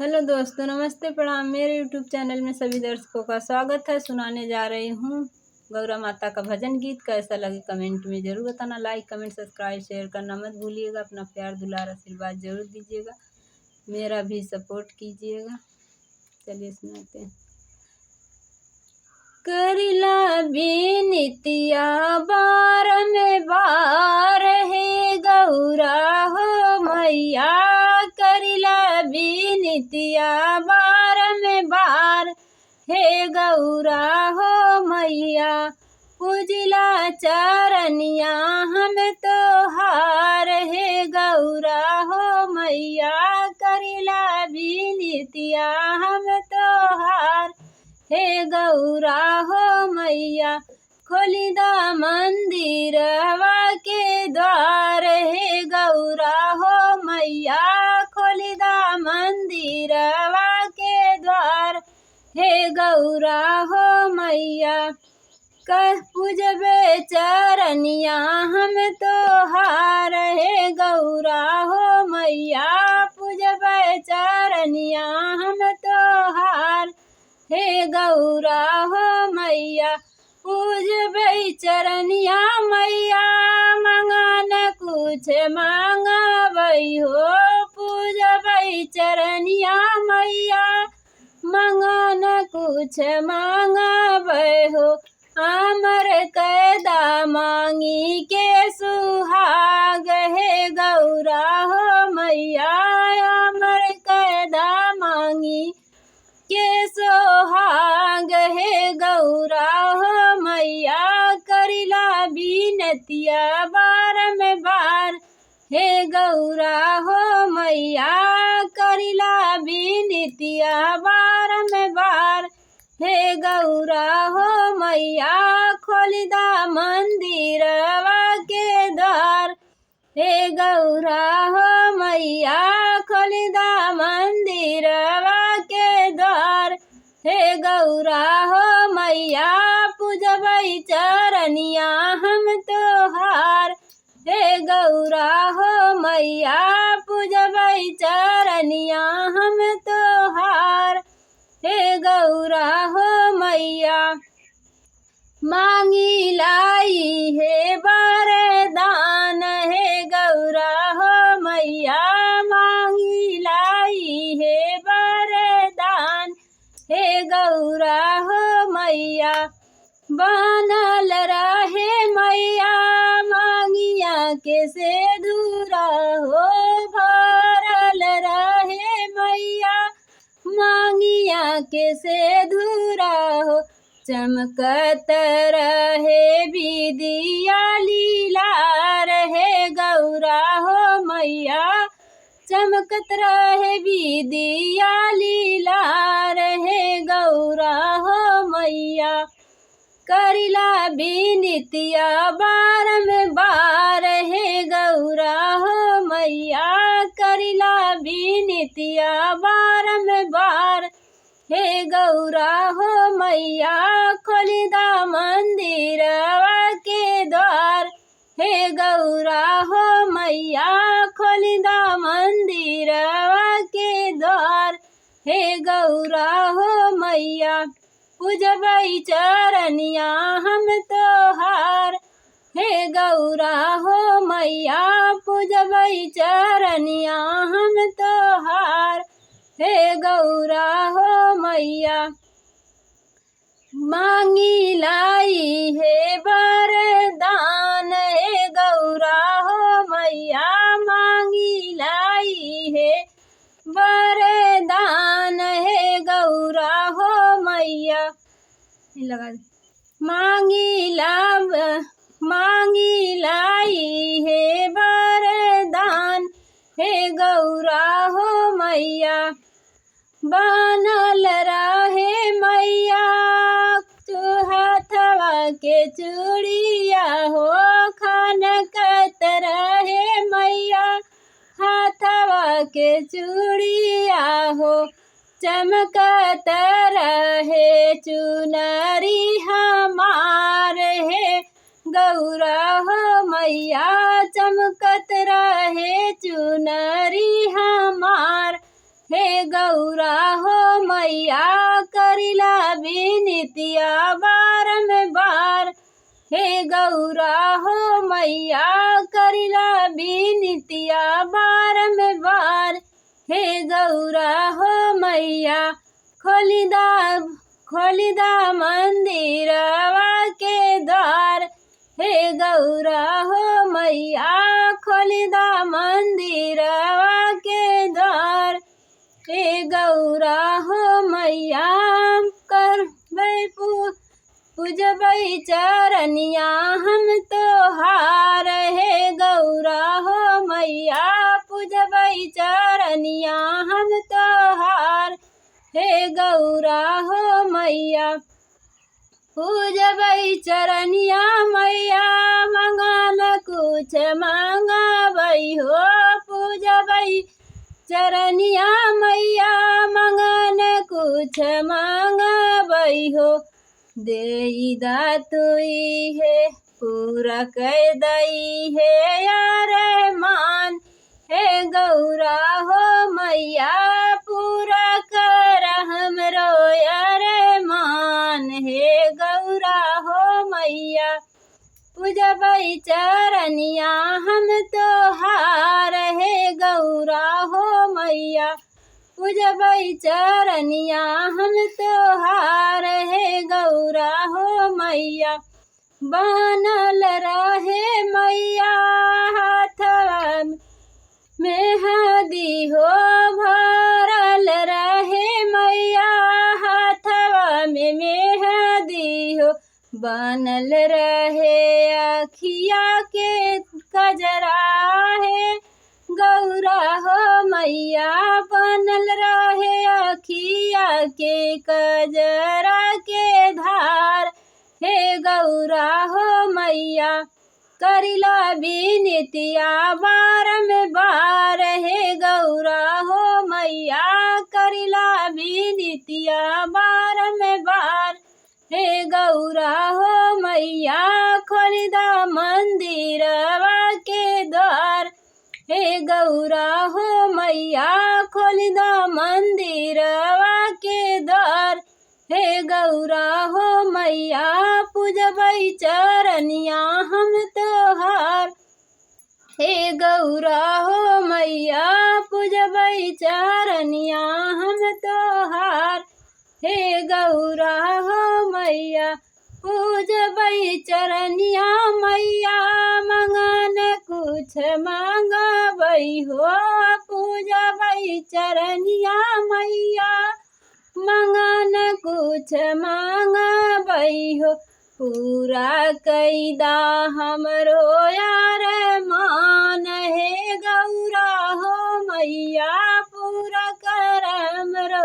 Hello दोस्तों, नमस्ते, प्रणाम। मेरे यूट्यूब चैनल में सभी दर्शकों का स्वागत है। सुनाने जा रही हूँ गौरा माता का भजन गीत। कैसा लगे कमेंट में ज़रूर बताना। लाइक, कमेंट, सब्सक्राइब, शेयर करना मत भूलिएगा। अपना प्यार, दुलार, आशीर्वाद जरूर दीजिएगा। मेरा भी सपोर्ट कीजिएगा। चलिए सुनाते हैं। करिला बिनतिया बार में बार है गौरा हो मैया। करिला बिनतिया बार में बार है गौरा हो मैया। पूजिला चरनिया हम तो हार है गौरा हो मैया। करिला बिनतिया हम तो हार हे गौरा हो मैया। खोली दा मंदिरवा के द्वार हे गौरा हो मैया। खोली दा मंदिरवा के द्वार हे गौरा हो मैया। कह पूजबे चरनिया हम तो हार हे गौरा हो मैया। पूजबे चरनिया हम तो हार हे गौरा हो मैया। पूजबे चरनिया मैया मंगन कुछ मांगबई हो। पूजबे चरनिया मैया मंगन कुछ मांगबई हो। अमर कैदा मांगी के सुहाग हे गौरा हो मैया। अमर कैदा मांगी के सोहाग हे गौरा हो मैया। करिला बिनतिया बार में बार हे गौरा हो मैया। करिला बिनतिया बार में बार हे गौरा हो मैया। खोली दा मंदिरवा के द्वार हे गौरा हो मैया। खोली दा मंदिरवा के द्वार हे गौरा हो मैया। पूजबई चरनिया हम तो हार हे गौरा हो मैया। पूजबई चरनिया हम तो हार हे गौरा हो मैया। मांगी लाई है वरदान हे गौरा हो मैया। मांगी लाई है वरदान हे गौरा हो मैया। बनल रहे मैया मांगिया के से दूरा हो। भरल रहे मैया मांगिया के से धूरा हो। चमकत रहे विदिया लीला रहे गौरा हो मैया। चमकत रहे विदिया लीला रहे गौरा हो मैया। करिला बिनतिया बार में बार हे गौरा हो मैया। करिला बिनतिया बार में बार हे गौरा हो मैया। खोली दा मंदिरवा के द्वार हे गौरा हो मैया। खोली दा मंदिरवा के द्वार हे गौरा हो मैया। पूजबई चरनिया हम तो हार हे गौरा हो मैया। पूजबई चरनिया हम तो हार हे गौरा हो मैया। मांगी लाई है वरदान हे गौरा हो मैया। मांगी लाई है वरदान हे गौरा हो मैया। लगा मांगी लाई है वरदान हे गौरा हो मैया। बनल रहे मैया हाथवा के चूड़िया हो। खनकत रहे मैया हाथवा के चूड़िया हो। चमकत रहे चुनरी हमार हे गौरा हो मैया। चमकत रहे चुनरी हमार हे गौरा हो मैया करिला बिनतिया बारंबार। हे गौरा हो मैया करिला बिनतिया बारंबार। हे गौरा हो मैया खोलिदा मंदिरवा के द्वार। हे गौरा हो मैया खोलिदा मंदिरवा के द्वार। हे गौरा हो मैया करबै पूजबै चरनिया हम तोहार। हे गौरा हो मैया पूजबै चरनिया हम तोहार। हे गौरा हो मैया पूजबै चरनिया मैया मंगल कुछ मंगबै हो। पूजबै चरनिया मैया मंगल कुछ मंगबै हो। देई दातुई है पूरा कर दई है अरमान। हे गौरा हो मैया पूरा कर हमरो अरमान। हे गौरा हो मैया पूजबै चरनिया हम तोहार। हे गौरा हो मैया पूजबै चरनिया हम तोहार। हे गौरा हो मैया बनल रहे मैया हाथवा मेहदी हो। भरल रहे मैया हाथवा में मेहदी हो। बनल रहे अखिया के कजरा। है गौरा हो मैया बनल रहे अखिया के कजरा के धार। हे गौरा हो मैया करिला बिनतिया बारंबार। हे गौरा हो मैया करिला बिनतिया बारंबार। हे गौरा हो मैया खोलिदा मंदिरवा के द्वार। हे गौरा हो मैया खोलिदा मंदिरवा के द्वार। हे गौरा हो मैया पूजबै चरनिया हम तोहार। हे गौरा हो मैया पूजबै चरनिया हम तोहार। हे गौरा हो मैया पूजबै चरनिया मैया मंगन कुछ मंगबै हो। पूजबै चरनिया मैया मंगन कुछ मंगबै हो। पूरा कैदा हमरो अरमान। हे गौरा हो मैया पूरा कर हमरो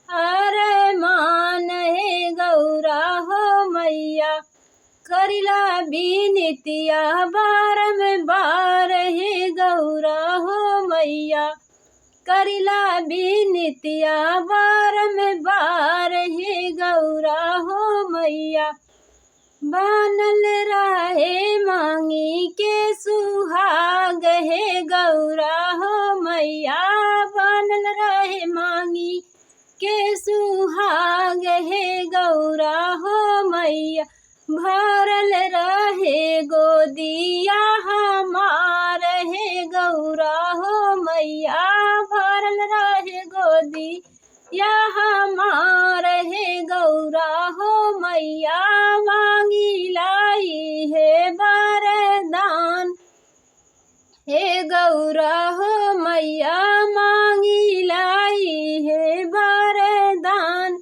अरमान। हे गौरा हो मैया करिला बिनतिया बारंबार। हे गौरा हो मैया करिला बिनतिया बारंबार। हे गौरा हो मैया बनल रहे मांगी के सुहाग। हे गौरा हो मैया बनल रहे मांगी के सुहाग। हे गौरा हो मैया भरल रहे गोदिया हमार। हे गौरा हो मैया भरल रहे गोदिया हमार। हे गौरा हो मैया मांगी लाई है वरदान। हे गौरा हो मैया मांगी लाई है वरदान।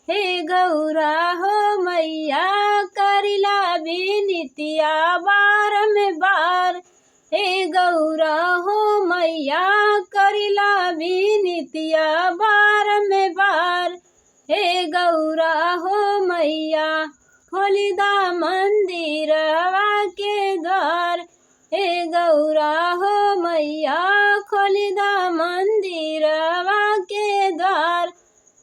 हे गौरा हो मैया करिला बिनतिया बारंबार। हे गौरा हो मैया करिला बिनतिया बारंबार। हे गौरा हो मैया खोलिदा मंदिरवा के द्वार। हे गौरा हो मैया खोलिदा मंदिरवा के द्वार।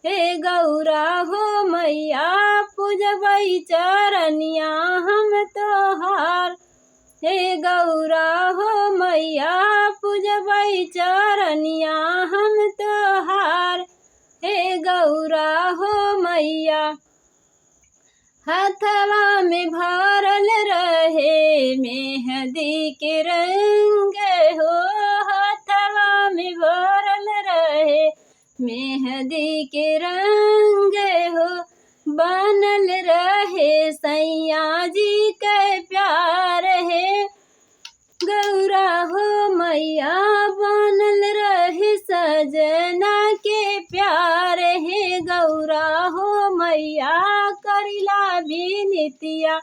हे गौरा हो मैया पूजबै चरनिया हम तोहार। हे गौरा हो मैया पूजबै चरनिया हम तोहार। हे गौरा हो मैया हथवा में भरल रहे मेहंदी के रंग हो, हथवा में भरल रहे मेहंदी के रंग हो। बनल रहे सैया जी के प्यार है गौरा हो मैया बनल रहे सजना के प्यार है गौरा हो मैया करिला बिनतिया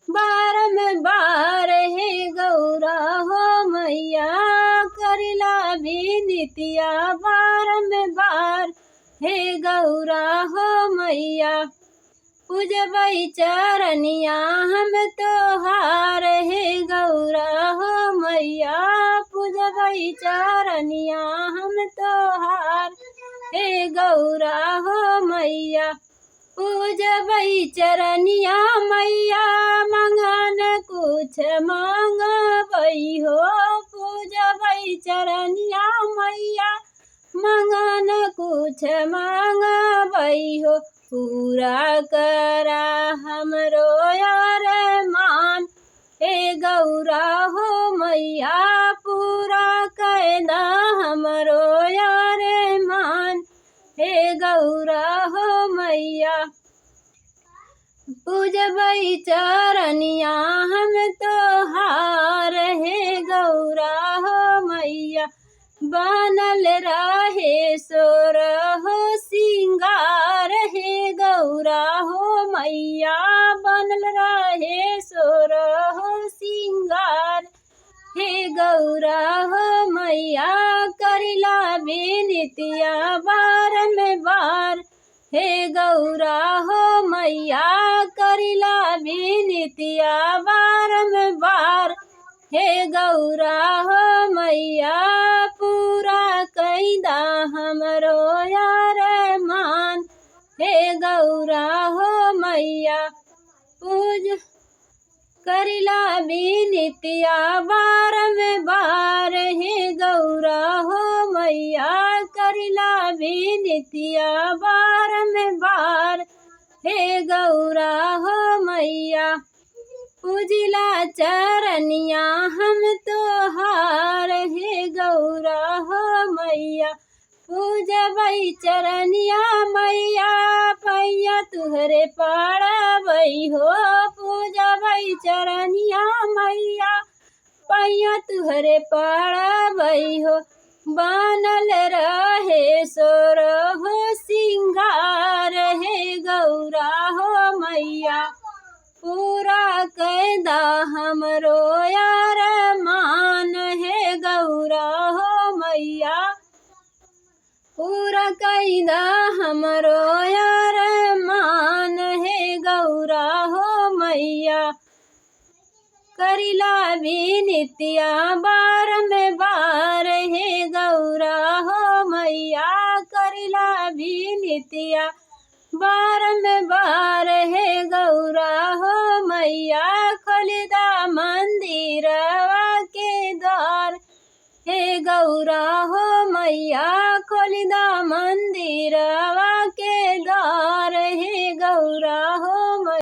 बारंबार है गौरा हो मैया करिला बिनतिया बारंबार हे गौरा हो मैया पूजबै चरनिया हम तोहार। हे गौरा हो मैया पूजबै चरनिया हम तोहार। हे गौरा हो मैया पूजबै चरनिया मैया मंगन कुछ मांगबै हो, पूजबै चरनिया मैया मंगन कुछ मांगबै हो। पूरा करा हमरो अरमान हे गौरा हो मैया पूरा कैदा हमरो अरमान। हे गौरा हो मैया पूजबै चरनिया हम तोहार। हे गौरा हो मैया बनल रहे सोरहो सिंगार। हे गौरा हो मैया बनल रहे सोरहो सिंगार। हे गौरा हो मैया करिला बिनतिया बारंबार। हे गौरा हो मैया करिला बिनतिया बारंबार। हे गौरा हो मैया पूरा कैदा हमरो अरमान। हे गौरा हो मैया पूज करिला बिनतिया बारंबार। हे गौरा हो मैया करिला बिनतिया बारंबार। हे गौरा हो मैया पूजिला चरनिया हम तोहार। हे गौरा हो मैया पूजबै चरनिया मैया पैया तुहरे पड़बै हो, पूजबै चरनिया मैया पैया तुहरे पड़बै हो। बनल रहे सोरहो सिंगार। हे गौरा हो मैया पूरा कैदा हमरो अरमान। हे गौरा हो मैया पूरा कैदा हमरो अरमान। हे गौरा हो मैया करिला बिनतिया बारंबार। हे गौरा हो मैया करिला बिनतिया बारंबार। हे गौरा हो मैया खोलिदा मंदिरवा के द्वार। हे गौरा हो मैया खोलिदा मंदिरवा के द्वार। हे गौरा